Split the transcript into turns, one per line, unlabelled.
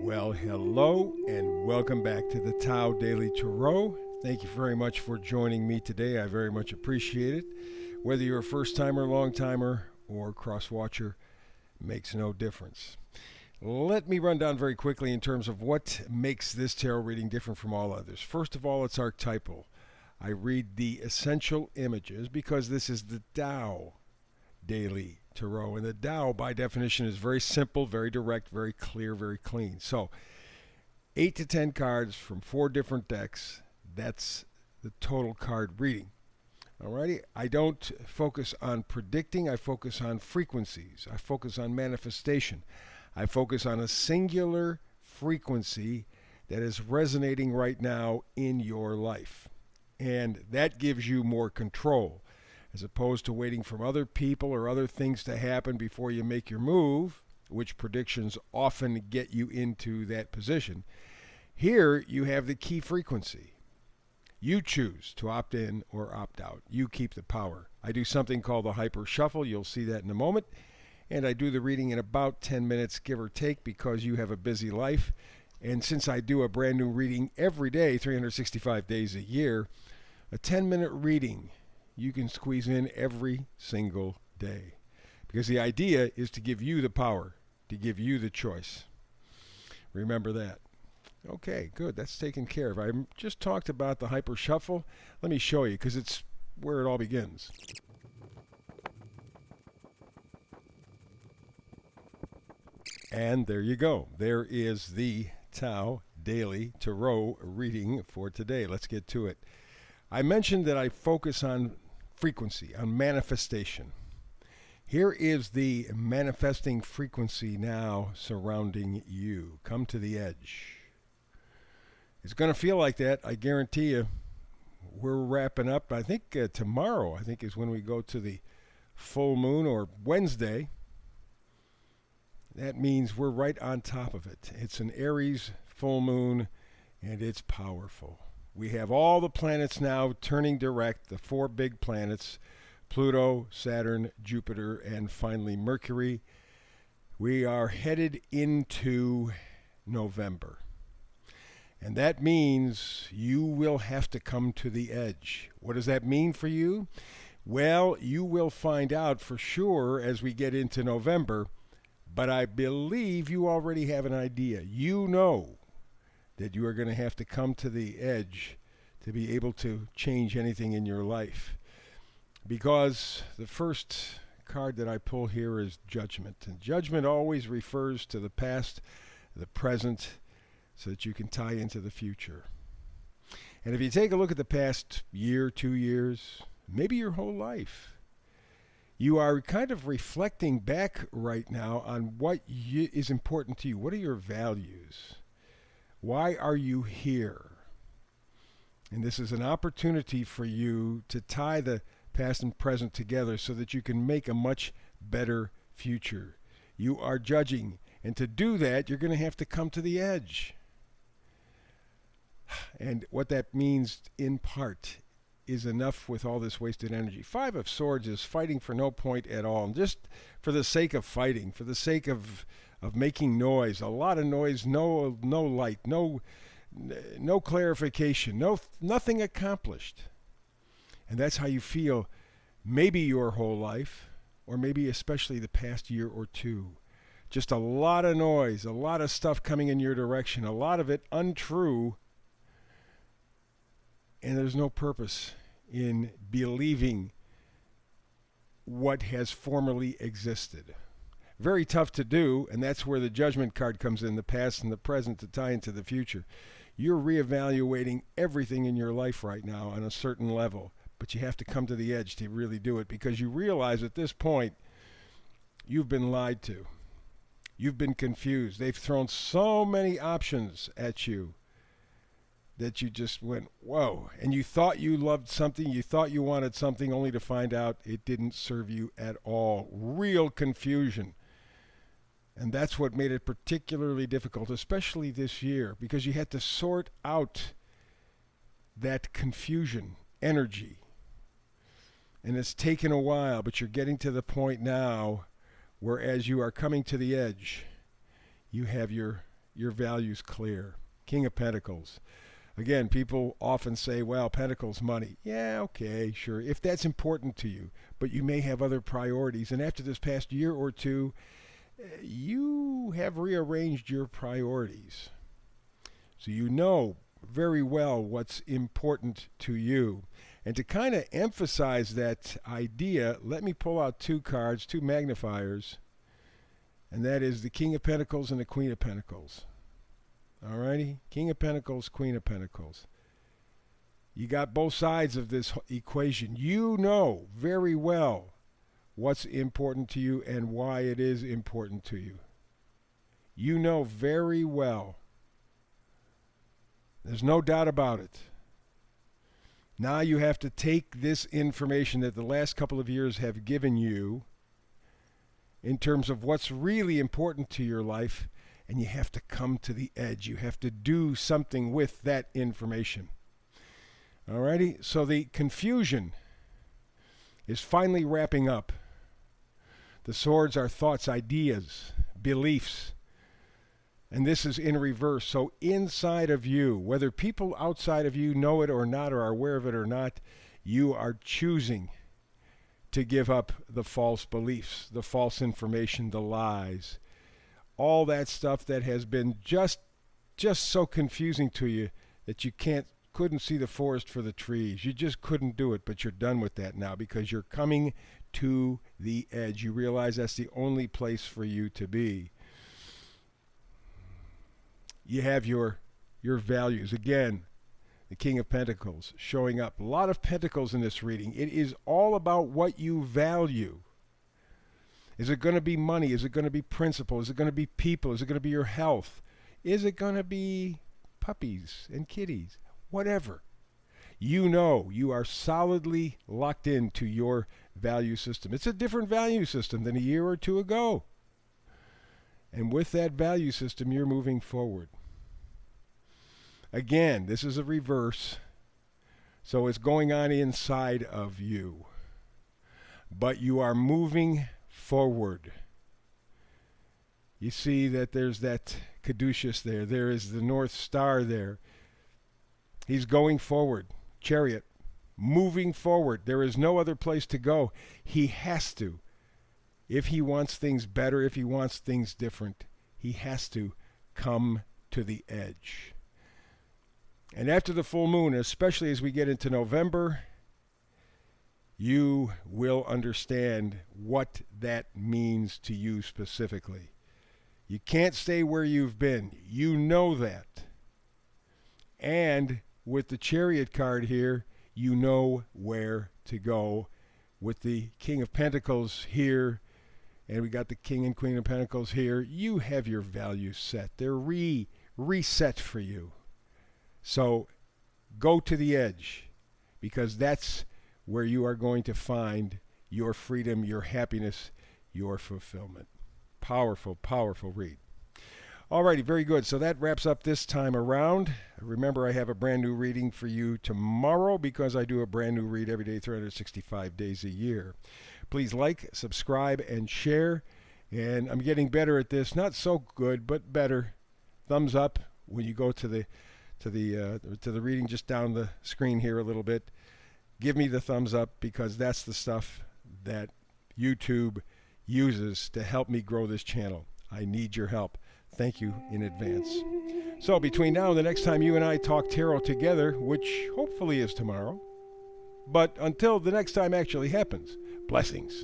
Well, hello and welcome back to the Tao Daily Tarot. Thank you very much for joining me today. I very much appreciate it. Whether you're a first timer, long timer, or cross watcher, makes no difference. Let me run down very quickly in terms of what makes this tarot reading different from all others. First of all, it's archetypal. I read the essential images because this is the Tao Daily Tarot. And the Tao, by definition, is very simple, very direct, very clear, very clean. So, 8 to 10 cards from 4 different decks. That's the total card reading. Alrighty? I don't focus on predicting. I focus on frequencies. I focus on manifestation. I focus on a singular frequency that is resonating right now in your life. And that gives you more control, as opposed to waiting for other people or other things to happen before you make your move, which predictions often get you into that position. Here you have the key frequency. You choose to opt in or opt out. You keep the power. I do something called the hyper shuffle. You'll see that in a moment. And I do the reading in about 10 minutes, give or take, because you have a busy life. And since I do a brand new reading every day, 365 days a year, a 10-minute reading you can squeeze in every single day. Because the idea is to give you the power, to give you the choice. Remember that. Okay, good. That's taken care of. I just talked about the hyper shuffle. Let me show you, because it's where it all begins. And there you go. There is the Tao Daily Tarot reading for today. Let's get to it. I mentioned that I focus on frequency, on manifestation. Here is the manifesting frequency now surrounding you. Come to the edge. It's going to feel like that, I guarantee you. We're wrapping up. I think tomorrow, is when we go to the full moon, or Wednesday. That means we're right on top of it. It's an Aries full moon, and it's powerful. We have all the planets now turning direct, the 4 big planets, Pluto, Saturn, Jupiter, and finally Mercury. We are headed into November. And that means you will have to come to the edge. What does that mean for you? Well, you will find out for sure as we get into November, but I believe you already have an idea. You know that you are going to have to come to the edge to be able to change anything in your life. Because the first card that I pull here is Judgment. And Judgment always refers to the past, the present, so that you can tie into the future. And if you take a look at the past year, 2 years, maybe your whole life, you are kind of reflecting back right now on what is important to you. What are your values? Why are you here? And this is an opportunity for you to tie the past and present together so that you can make a much better future. You are judging, and to do that, you're going to have to come to the edge. And what that means, in part, is enough with all this wasted energy. 5 of Swords is fighting for no point at all, and just for the sake of fighting, for the sake of making noise, a lot of noise, no light, no clarification, nothing accomplished. And that's how you feel maybe your whole life, or maybe especially the past year or two. Just a lot of noise, a lot of stuff coming in your direction, a lot of it untrue, and there's no purpose in believing what has formerly existed. Very tough to do, and that's where the Judgment card comes in, the past and the present to tie into the future. You're reevaluating everything in your life right now on a certain level, but you have to come to the edge to really do it, because you realize at this point you've been lied to. You've been confused. They've thrown so many options at you that you just went, whoa. And you thought you loved something, you thought you wanted something, only to find out it didn't serve you at all. Real confusion. And that's what made it particularly difficult, especially this year, because you had to sort out that confusion energy. And it's taken a while, but you're getting to the point now where, as you are coming to the edge, you have your your values clear. King of Pentacles. Again, people often say, well, Pentacles, money. Yeah, okay, sure, if that's important to you. But you may have other priorities. And after this past year or two, you have rearranged your priorities. So you know very well what's important to you. And to kind of emphasize that idea, let me pull out two cards, two magnifiers. And that is the King of Pentacles and the Queen of Pentacles. Alrighty? King of Pentacles, Queen of Pentacles. You got both sides of this equation. You know very well what's important to you and why it is important to you. You know very well. There's no doubt about it. Now you have to take this information that the last couple of years have given you in terms of what's really important to your life, and you have to come to the edge. You have to do something with that information. Alrighty? So the confusion is finally wrapping up. The swords are thoughts, ideas, beliefs. And this is in reverse. So inside of you, whether people outside of you know it or not, or are aware of it or not, you are choosing to give up the false beliefs, the false information, the lies, all that stuff that has been just so confusing to you that you couldn't see the forest for the trees. You just couldn't do it, but you're done with that now because you're coming to the edge. You realize that's the only place for you to be. You have your values. Again, the King of Pentacles showing up. A lot of pentacles in this reading. It is all about what you value. Is it going to be money? Is it going to be principle? Is it going to be people? Is it going to be your health? Is it going to be puppies and kitties? Whatever. You know you are solidly locked into your value system. It's a different value system than a year or two ago. And with that value system, you're moving forward. Again, this is a reverse. So it's going on inside of you. But you are moving forward. You see that there's that caduceus there. There is the North Star there. He's going forward. Chariot. Moving forward. There is no other place to go. He has to. If he wants things better, if he wants things different, he has to come to the edge. And after the full moon, especially as we get into November, you will understand what that means to you specifically. You can't stay where you've been. You know that. And with the Chariot card here, you know where to go. With the King of Pentacles here, and we got the King and Queen of Pentacles here, you have your values set. They're reset for you. So go to the edge, because that's where you are going to find your freedom, your happiness, your fulfillment. Powerful, powerful read. Alrighty, very good. So that wraps up this time around. Remember, I have a brand new reading for you tomorrow because I do a brand new read every day, 365 days a year. Please like, subscribe, and share. And I'm getting better at this. Not so good, but better. Thumbs up when you go to the reading just down the screen here a little bit. Give me the thumbs up, because that's the stuff that YouTube uses to help me grow this channel. I need your help. Thank you in advance. So between now and the next time you and I talk tarot together, which hopefully is tomorrow, but until the next time actually happens, blessings.